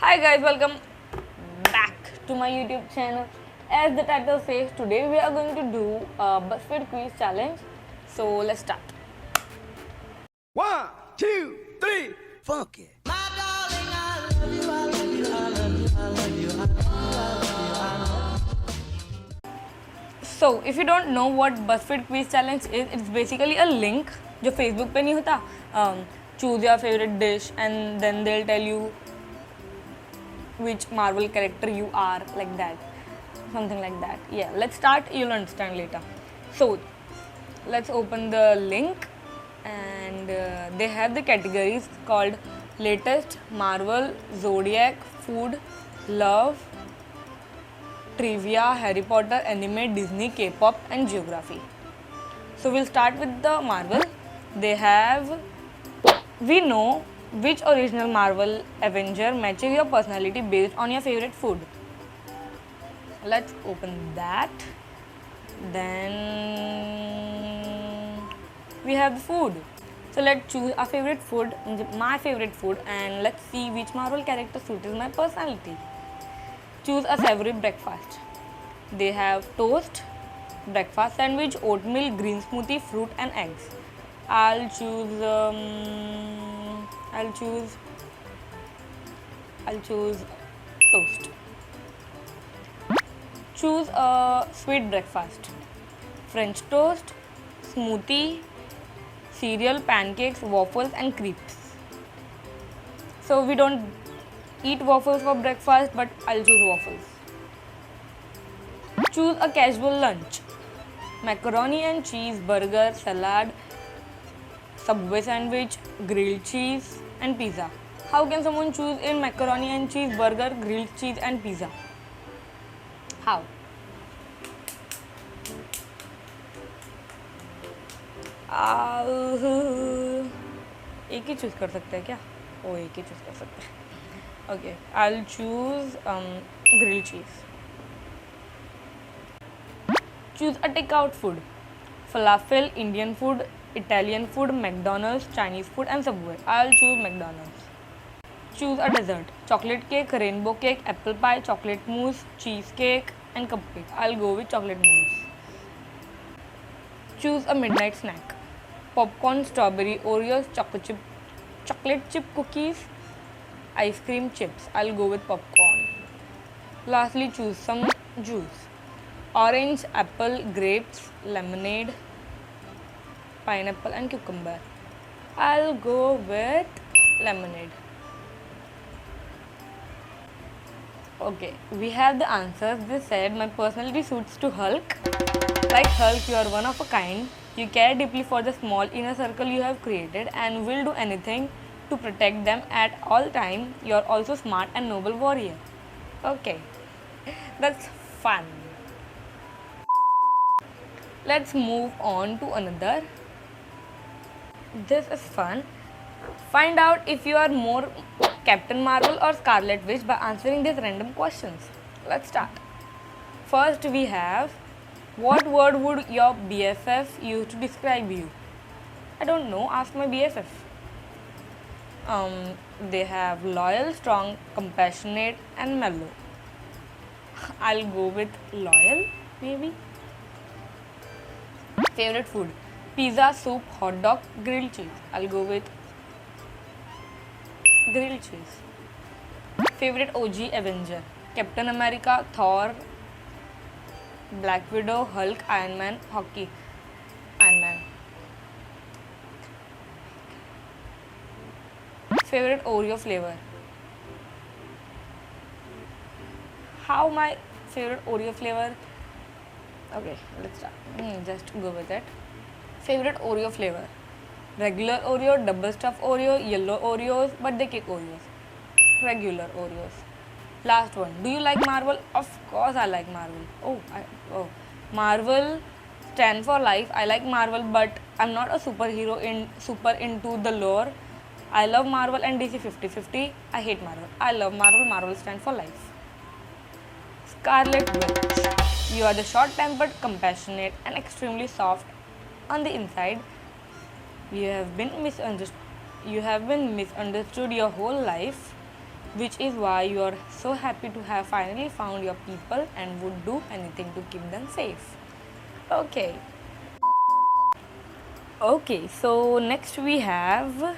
Hi guys, welcome back to my YouTube channel. As the title says, today we are going to do a BuzzFeed quiz challenge. So let's start. One, two, three, funky. So if you don't know what BuzzFeed quiz challenge is, it's basically a link जो Facebook पे नहीं होता. Choose your favorite dish and then they'll tell you which Marvel character you are, like that, something like that. Yeah, let's start. You'll understand later. So let's open the link, and they have the categories called latest Marvel, Zodiac, food, love, trivia, Harry Potter, anime, Disney, K-pop, and geography. So we'll start with the Marvel. They have, we know which original Marvel Avenger matches your personality based on your favorite food. Let's open that. Then we have the food. So let's choose our favorite food, my favorite food, and let's see which Marvel character suits my personality. Choose a savory breakfast. They have toast, breakfast sandwich, oatmeal, green smoothie, fruit, and eggs. I'll choose toast. Choose a sweet breakfast. French toast, smoothie, cereal, pancakes, waffles, and crepes. So we don't eat waffles for breakfast, but I'll choose waffles. Choose a casual lunch. Macaroni and cheese, burger, salad, Subway sandwich, grilled cheese, and pizza. How can someone choose in macaroni and cheese, burger, grilled cheese, and pizza? How? एक ही choose कर सकते हैं क्या? ओ एक ही choose कर सकते हैं. Okay, I'll choose grilled cheese. Choose a takeout food. Falafel, Indian food, Italian food, McDonald's, Chinese food, and Subway. I'll choose McDonald's. Choose a dessert. Chocolate cake, rainbow cake, apple pie, chocolate mousse, cheesecake, and cupcake. I'll go with chocolate mousse. Choose a midnight snack. Popcorn, strawberry, Oreos, chocolate chip cookies, ice cream chips. I'll go with popcorn. Lastly, choose some juice. Orange, apple, grapes, lemonade, pineapple, and cucumber. I'll go with lemonade. Okay, we have the answers. They said my personality suits to Hulk. Like Hulk, you are one of a kind. You care deeply for the small inner circle you have created and will do anything to protect them at all time. You are also smart and noble warrior. Okay, that's fun. Let's move on to another. This is fun. Find out if you are more Captain Marvel or Scarlet Witch by answering these random questions. Let's start. First, we have, what word would your BFF use to describe you? I don't know. Ask my BFF. They have loyal, strong, compassionate, and mellow. I'll go with loyal, maybe. Favorite food? Pizza, soup, hot dog, grilled cheese. I'll go with grilled cheese. Favorite OG Avenger? Captain America, Thor, Black Widow, Hulk, Iron Man, Hockey, Iron Man. Favorite Oreo flavor? How my favorite Oreo flavor? Okay, let's start. Just go with it. Favorite Oreo flavor? Regular Oreo, double stuffed Oreo, yellow Oreos, birthday cake Oreos. Regular Oreos. Last one. Do you like Marvel? Of course I like Marvel. Marvel stand for life. I like Marvel, but I'm not a superhero super into the lore. I love Marvel and DC 50-50. I hate Marvel. I love Marvel. Marvel stand for life. Scarlet Witch. You are the short-tempered, compassionate, and extremely soft on the inside. You have been misunderstood your whole life. which is why you are so happy to have finally found your people and would do anything to keep them safe. Okay. Okay, so next we have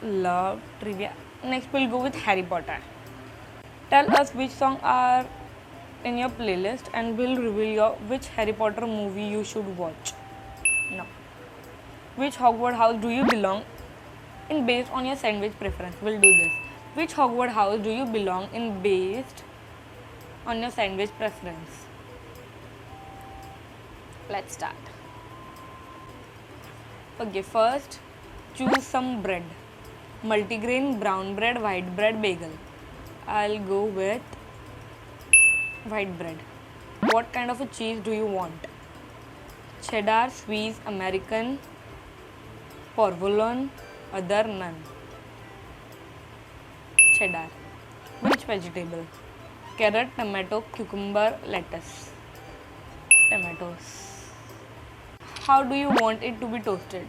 love trivia. Next we'll go with Harry Potter. Tell us which songs are in your playlist and we'll reveal which Harry Potter movie you should watch. Now, which Hogwarts house do you belong in based on your sandwich preference? We'll do this. Which Hogwarts house do you belong in based on your sandwich preference? Let's start. Okay, first choose some bread. Multigrain, brown bread, white bread, bagel. I'll go with white bread. What kind of a cheese do you want? Cheddar, Swiss, American, provolone, other, none. Cheddar. Which vegetable? Carrot, tomato, cucumber, lettuce. Tomatoes. How do you want it to be toasted?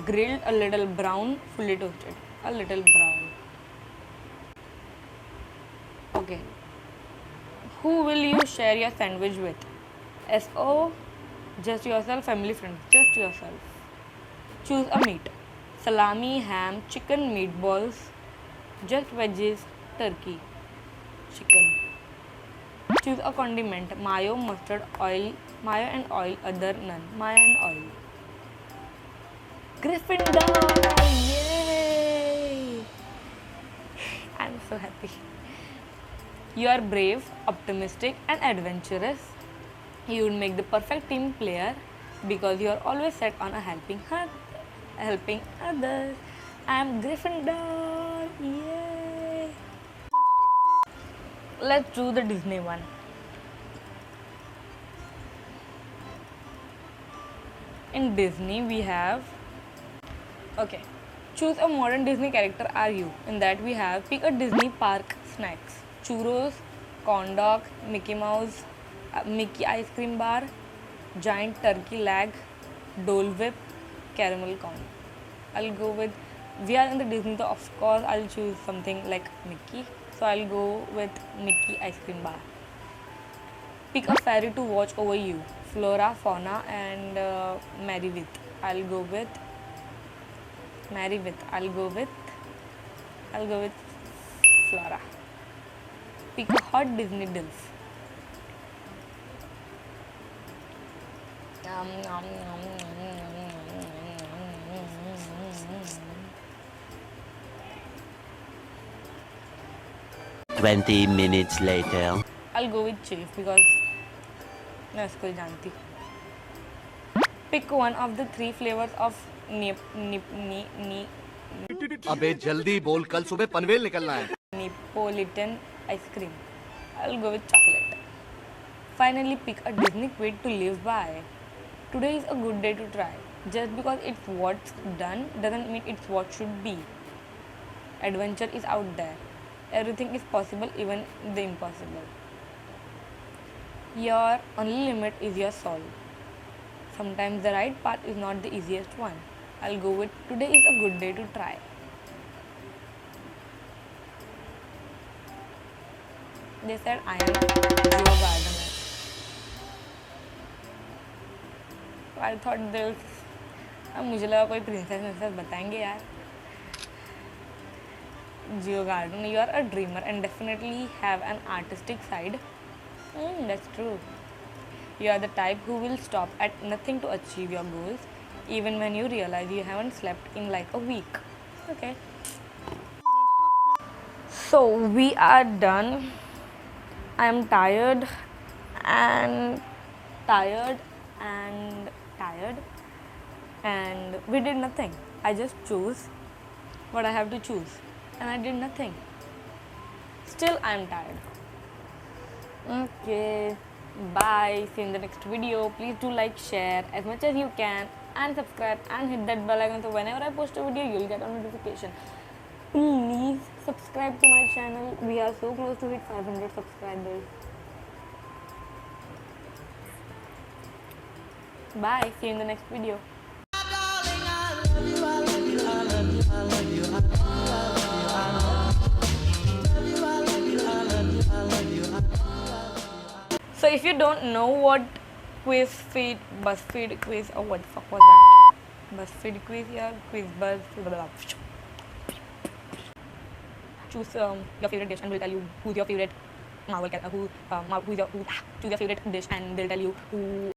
Grilled, a little brown, fully toasted. A little brown. Okay. Who will you share your sandwich with? SO, just yourself, family, friends, just yourself. Choose a meat. Salami, ham, chicken, meatballs, just veggies, turkey, chicken. Choose a condiment. Mayo, mustard, oil, mayo and oil, other, none. Mayo and oil. Gryffindor! Yay! I'm so happy. You are brave, optimistic, and adventurous. You would make the perfect team player because you are always set on a helping others. I'm Gryffindor. Yay! Let's do the Disney one. In Disney, we have. Okay. Choose a modern Disney character are you. In that we have pick a Disney park snacks. Churros, corn dog, Mickey Mouse, Mickey ice cream bar, giant turkey leg, Dole Whip, caramel corn. I'll go with, we are in the Disney, so of course I'll choose something like Mickey. So I'll go with Mickey ice cream bar. Pick a fairy to watch over you. Flora, Fauna and marry with. I'll go with Flora. Pick a hot Disney DILF. 20 minutes later. I'll go with Chief because मैं उसको जानती. Pick one of the 3 flavors of अबे जल्दी बोल, कल सुबह पनवेल निकलना है. Neapolitan ice cream. I'll go with chocolate. Finally, pick a Disney quid to live by. Today is a good day to try. Just because it's what's done doesn't mean it's what should be. Adventure is out there. Everything is possible, even the impossible. Your only limit is your soul. Sometimes the right path is not the easiest one. I'll go with today is a good day to try. They said I am Geo Gardener. I thought they'll. अब मुझे लगा कोई princess बताएंगे यार. Geo Garden, you are a dreamer and definitely have an artistic side. That's true. You are the type who will stop at nothing to achieve your goals, even when you realize you haven't slept in like a week. Okay. So we are done. I am tired and we did nothing. I just chose what I have to choose and I did nothing. Still I am tired. Okay, bye. See you in the next video. Please do like, share as much as you can and subscribe and hit that bell icon so whenever I post a video you'll get a notification. Please subscribe to my channel. We are so close to hit 500 subscribers. Bye. See you in the next video. I love you, I love you, I love you, I love you, I love you. So if you don't know what BuzzFeed quiz, or what the fuck was that? BuzzFeed quiz, yeah, quiz, buzz, blah, blah, blah. Choose your favorite dish and we'll tell you who's your favorite Marvel character, choose your favorite dish and they'll tell you who